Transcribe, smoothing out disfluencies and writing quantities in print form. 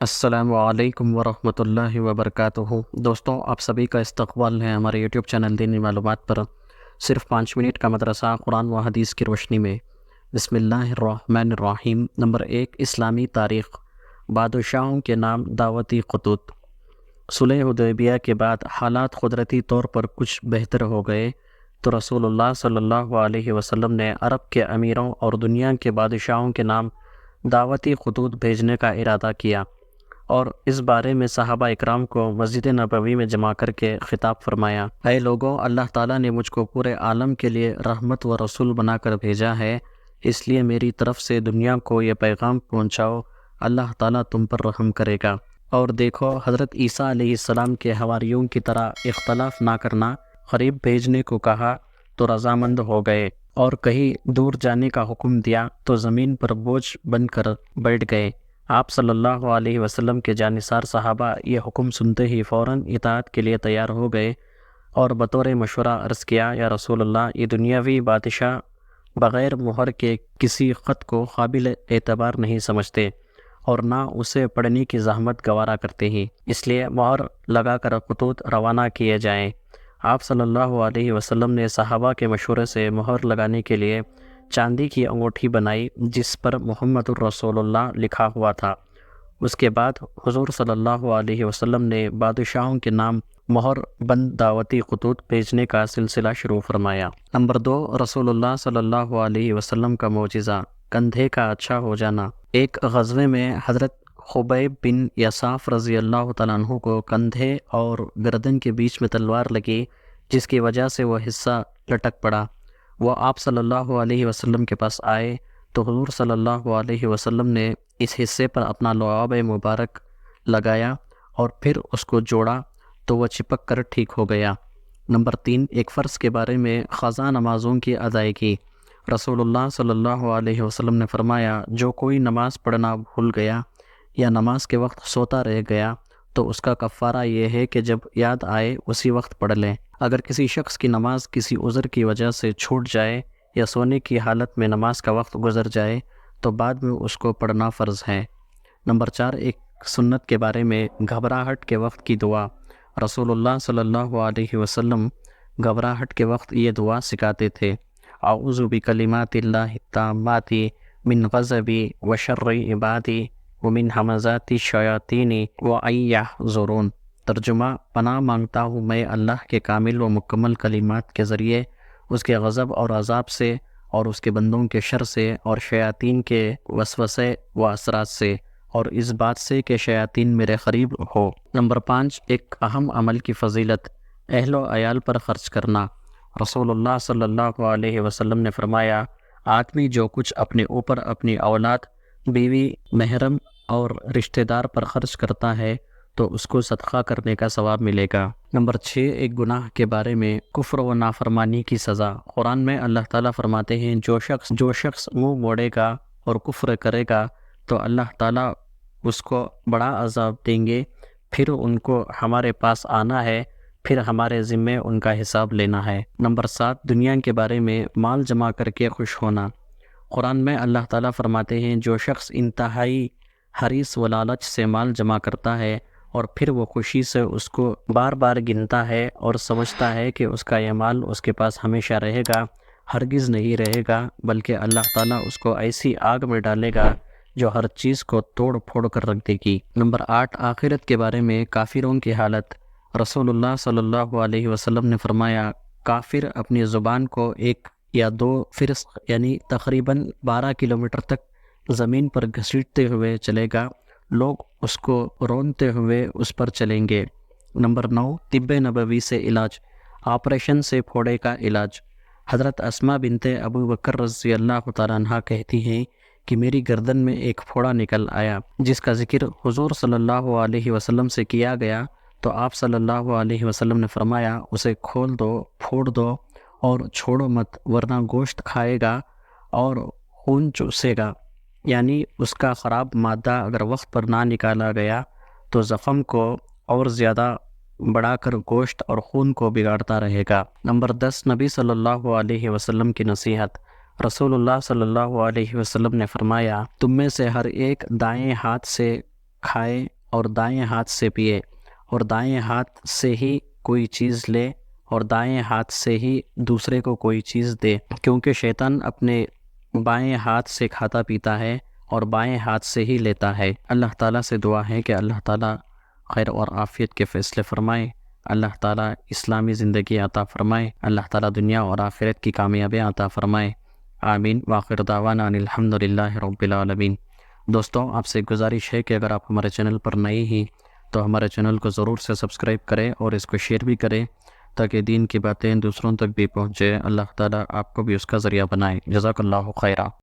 السلام علیکم ورحمۃ اللہ وبرکاتہ۔ دوستوں، آپ سبھی کا استقبال ہے ہمارے یوٹیوب چینل دینی معلومات پر۔ صرف 5 منٹ کا مدرسہ قرآن و حدیث کی روشنی میں۔ بسم اللہ الرحمن الرحیم۔ نمبر 1، اسلامی تاریخ۔ بادشاہوں کے نام، دعوتی خطوط۔ صلح حدیبیہ کے بعد حالات قدرتی طور پر کچھ بہتر ہو گئے تو رسول اللہ صلی اللہ علیہ وسلم نے عرب کے امیروں اور دنیا کے بادشاہوں کے نام دعوتی خطوط بھیجنے کا ارادہ کیا، اور اس بارے میں صحابہ اکرام کو مسجد نبوی میں جمع کر کے خطاب فرمایا: اے لوگوں، اللہ تعالیٰ نے مجھ کو پورے عالم کے لیے رحمت و رسول بنا کر بھیجا ہے، اس لیے میری طرف سے دنیا کو یہ پیغام پہنچاؤ، اللہ تعالیٰ تم پر رحم کرے گا۔ اور دیکھو، حضرت عیسیٰ علیہ السلام کے حواریوں کی طرح اختلاف نہ کرنا، قریب بھیجنے کو کہا تو رضامند ہو گئے، اور کہیں دور جانے کا حکم دیا تو زمین پر بوجھ بن کر بیٹھ گئے۔ آپ صلی اللہ علیہ وسلم کے جانثار صحابہ یہ حکم سنتے ہی فوراً اطاعت کے لیے تیار ہو گئے، اور بطور مشورہ عرض کیا: یا رسول اللہ، یہ دنیاوی بادشاہ بغیر مہر کے کسی خط کو قابل اعتبار نہیں سمجھتے، اور نہ اسے پڑھنے کی زحمت گوارا کرتے ہیں، اس لیے مہر لگا کر خطوط روانہ کیے جائیں۔ آپ صلی اللہ علیہ وسلم نے صحابہ کے مشورے سے مہر لگانے کے لیے چاندی کی انگوٹھی بنائی جس پر محمد الرسول اللہ لکھا ہوا تھا۔ اس کے بعد حضور صلی اللہ علیہ وسلم نے بادشاہوں کے نام مہر بند دعوتی خطوط بھیجنے کا سلسلہ شروع فرمایا۔ نمبر 2، رسول اللہ صلی اللہ علیہ وسلم کا معجزہ، کندھے کا اچھا ہو جانا۔ ایک غزوے میں حضرت خبیب بن یصاف رضی اللہ تعالیٰ عنہ کو کندھے اور گردن کے بیچ میں تلوار لگی، جس کی وجہ سے وہ حصہ لٹک پڑا۔ وہ آپ صلی اللہ علیہ وسلم کے پاس آئے تو حضور صلی اللہ علیہ وسلم نے اس حصے پر اپنا لعاب مبارک لگایا اور پھر اس کو جوڑا تو وہ چپک کر ٹھیک ہو گیا۔ نمبر 3، ایک فرض کے بارے میں قضا نمازوں کی ادائیگی۔ رسول اللہ صلی اللہ علیہ وسلم نے فرمایا: جو کوئی نماز پڑھنا بھول گیا یا نماز کے وقت سوتا رہ گیا تو اس کا کفارہ یہ ہے کہ جب یاد آئے اسی وقت پڑھ لیں۔ اگر کسی شخص کی نماز کسی عذر کی وجہ سے چھوٹ جائے یا سونے کی حالت میں نماز کا وقت گزر جائے تو بعد میں اس کو پڑھنا فرض ہے۔ نمبر 4، ایک سنت کے بارے میں گھبراہٹ کے وقت کی دعا۔ رسول اللہ صلی اللہ علیہ وسلم گھبراہٹ کے وقت یہ دعا سکھاتے تھے: اعوذ بکلمات اللہ التامات من غضب وشر عبادی ومن همزات الشیاطین وان یحضرون۔ ترجمہ: پناہ مانگتا ہوں میں اللہ کے کامل و مکمل کلمات کے ذریعے اس کے غضب اور عذاب سے، اور اس کے بندوں کے شر سے، اور شیاطین کے وسوسے و اثرات سے، اور اس بات سے کہ شیاطین میرے قریب ہو۔ نمبر 5، ایک اہم عمل کی فضیلت، اہل و عیال پر خرچ کرنا۔ رسول اللہ صلی اللہ علیہ وسلم نے فرمایا: آدمی جو کچھ اپنے اوپر، اپنی اولاد، بیوی، محرم اور رشتہ دار پر خرچ کرتا ہے تو اس کو صدقہ کرنے کا ثواب ملے گا۔ نمبر 6، ایک گناہ کے بارے میں کفر و نافرمانی کی سزا۔ قرآن میں اللہ تعالیٰ فرماتے ہیں: جو شخص منہ موڑے گا اور کفر کرے گا تو اللہ تعالیٰ اس کو بڑا عذاب دیں گے، پھر ان کو ہمارے پاس آنا ہے، پھر ہمارے ذمے ان کا حساب لینا ہے۔ نمبر 7، دنیا کے بارے میں مال جمع کر کے خوش ہونا۔ قرآن میں اللہ تعالیٰ فرماتے ہیں: جو شخص انتہائی حریص و لالچ سے مال جمع کرتا ہے اور پھر وہ خوشی سے اس کو بار بار گنتا ہے اور سمجھتا ہے کہ اس کا یہ مال اس کے پاس ہمیشہ رہے گا، ہرگز نہیں رہے گا، بلکہ اللہ تعالیٰ اس کو ایسی آگ میں ڈالے گا جو ہر چیز کو توڑ پھوڑ کر رکھ دے گی۔ نمبر 8، آخرت کے بارے میں کافروں کی حالت۔ رسول اللہ صلی اللہ علیہ وسلم نے فرمایا: کافر اپنی زبان کو 1 یا 2 فرسخ یعنی تقریباً 12 کلومیٹر تک زمین پر گھسیٹتے ہوئے چلے گا، لوگ اس کو رونتے ہوئے اس پر چلیں گے۔ نمبر 9، طب نبوی سے علاج، آپریشن سے پھوڑے کا علاج۔ حضرت اسماء بنت ابو بکر رضی اللہ تعالیٰ عنہ کہتی ہیں کہ میری گردن میں ایک پھوڑا نکل آیا، جس کا ذکر حضور صلی اللہ علیہ وسلم سے کیا گیا تو آپ صلی اللہ علیہ وسلم نے فرمایا: اسے کھول دو، پھوڑ دو اور چھوڑو مت، ورنہ گوشت کھائے گا اور خون چوسے گا، یعنی اس کا خراب مادہ اگر وقت پر نہ نکالا گیا تو زخم کو اور زیادہ بڑھا کر گوشت اور خون کو بگاڑتا رہے گا۔ نمبر 10، نبی صلی اللہ علیہ وسلم کی نصیحت۔ رسول اللہ صلی اللہ علیہ وسلم نے فرمایا: تم میں سے ہر ایک دائیں ہاتھ سے کھائے اور دائیں ہاتھ سے پیے اور دائیں ہاتھ سے ہی کوئی چیز لے اور دائیں ہاتھ سے ہی دوسرے کو کوئی چیز دے، کیونکہ شیطان اپنے بائیں ہاتھ سے کھاتا پیتا ہے اور بائیں ہاتھ سے ہی لیتا ہے۔ اللہ تعالیٰ سے دعا ہے کہ اللہ تعالیٰ خیر اور عافیت کے فیصلے فرمائے، اللہ تعالیٰ اسلامی زندگی عطا فرمائے، اللہ تعالیٰ دنیا اور آخرت کی کامیابیاں عطا فرمائے، آمین۔ وآخر دعوانا ان الحمدللہ رب العالمین۔ دوستوں، آپ سے گزارش ہے کہ اگر آپ ہمارے چینل پر نئے ہیں تو ہمارے چینل کو ضرور سے سبسکرائب کریں اور اس کو شیئر بھی کریں تاکہ دین کی باتیں دوسروں تک بھی پہنچے۔ اللہ تعالیٰ آپ کو بھی اس کا ذریعہ بنائے۔ جزاک اللہ خیرہ۔